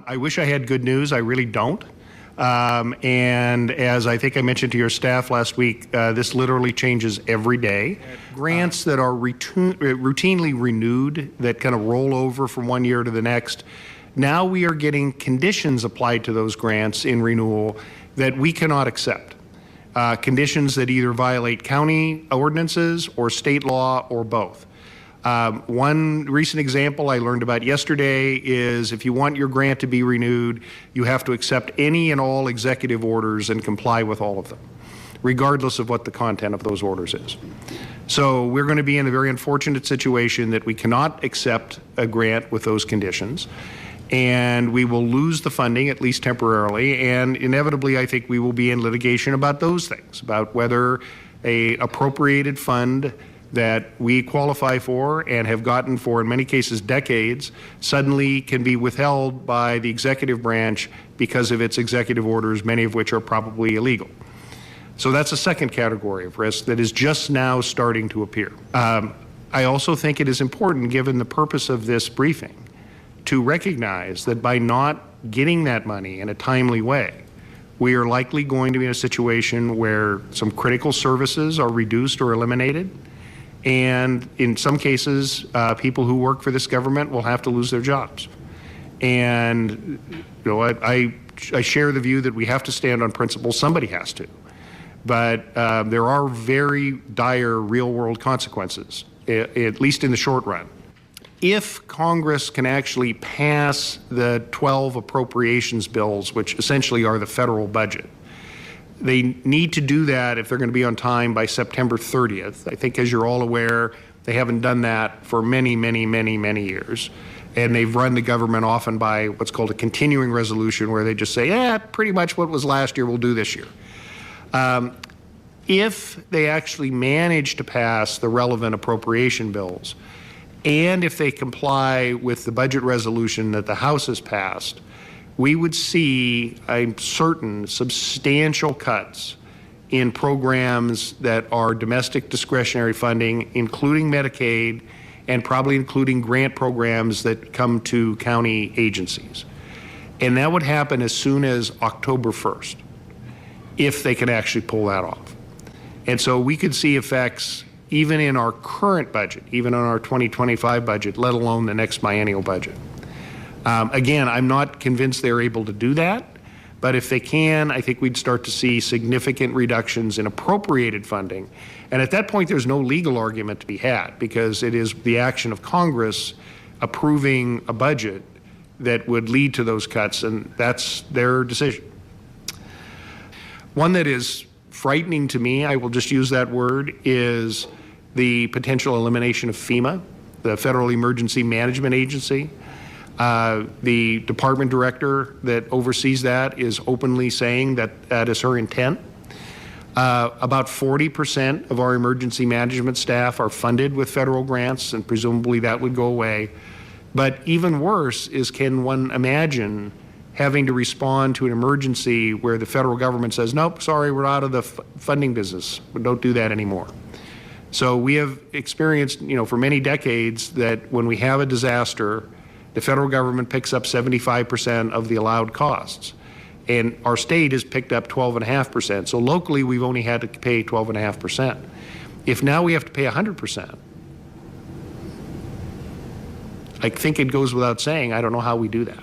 I wish I had good news. I really don't. And as I think I mentioned to your staff last week, this literally changes every day. Grants that are routinely renewed, that kind of roll over from one year to the next, now we are getting conditions applied to those grants in renewal that we cannot accept. Conditions that either violate county ordinances or state law or both. One recent example I learned about yesterday is if you want your grant to be renewed, you have to accept any and all executive orders and comply with all of them, regardless of what the content of those orders is. So we're going to be in a very unfortunate situation that we cannot accept a grant with those conditions, and we will lose the funding, at least temporarily, and inevitably I think we will be in litigation about those things, about whether a appropriated fund that we qualify for and have gotten for, in many cases, decades, suddenly can be withheld by the executive branch because of its executive orders, many of which are probably illegal. So that's a second category of risk that is just now starting to appear. I also think it is important, given the purpose of this briefing, to recognize that by not getting that money in a timely way, we are likely going to be in a situation where some critical services are reduced or eliminated. And in some cases, people who work for this government will have to lose their jobs. And I share the view that we have to stand on principle. Somebody has to. But there are very dire real-world consequences, at least in the short run. If Congress can actually pass the 12 appropriations bills, which essentially are the federal budget, they need to do that if they're going to be on time by September 30th. I think, as you're all aware, they haven't done that for many, many, many, many years. And they've run the government often by what's called a continuing resolution, where they just say, yeah, pretty much what was last year we'll do this year. If they actually manage to pass the relevant appropriation bills, and if they comply with the budget resolution that the House has passed, we would see, I'm certain, substantial cuts in programs that are domestic discretionary funding, including Medicaid, and probably including grant programs that come to county agencies. And that would happen as soon as October 1st, if they can actually pull that off. And so we could see effects even in our current budget, even on our 2025 budget, let alone the next biennial budget. Again, I'm not convinced they're able to do that, but if they can, I think we'd start to see significant reductions in appropriated funding. And at that point, there's no legal argument to be had, because it is the action of Congress approving a budget that would lead to those cuts, and that's their decision. One that is frightening to me, I will just use that word, is the potential elimination of FEMA, the Federal Emergency Management Agency. The department director that oversees that is openly saying that that is her intent. About 40% of our emergency management staff are funded with federal grants, and presumably that would go away. But even worse is, can one imagine having to respond to an emergency where the federal government says, nope, sorry, we're out of the funding business. We don't do that anymore. So we have experienced, for many decades, that when we have a disaster, the federal government picks up 75% of the allowed costs, and our state has picked up 12.5%. So locally, we've only had to pay 12.5%. If now we have to pay 100%, I think it goes without saying, I don't know how we do that.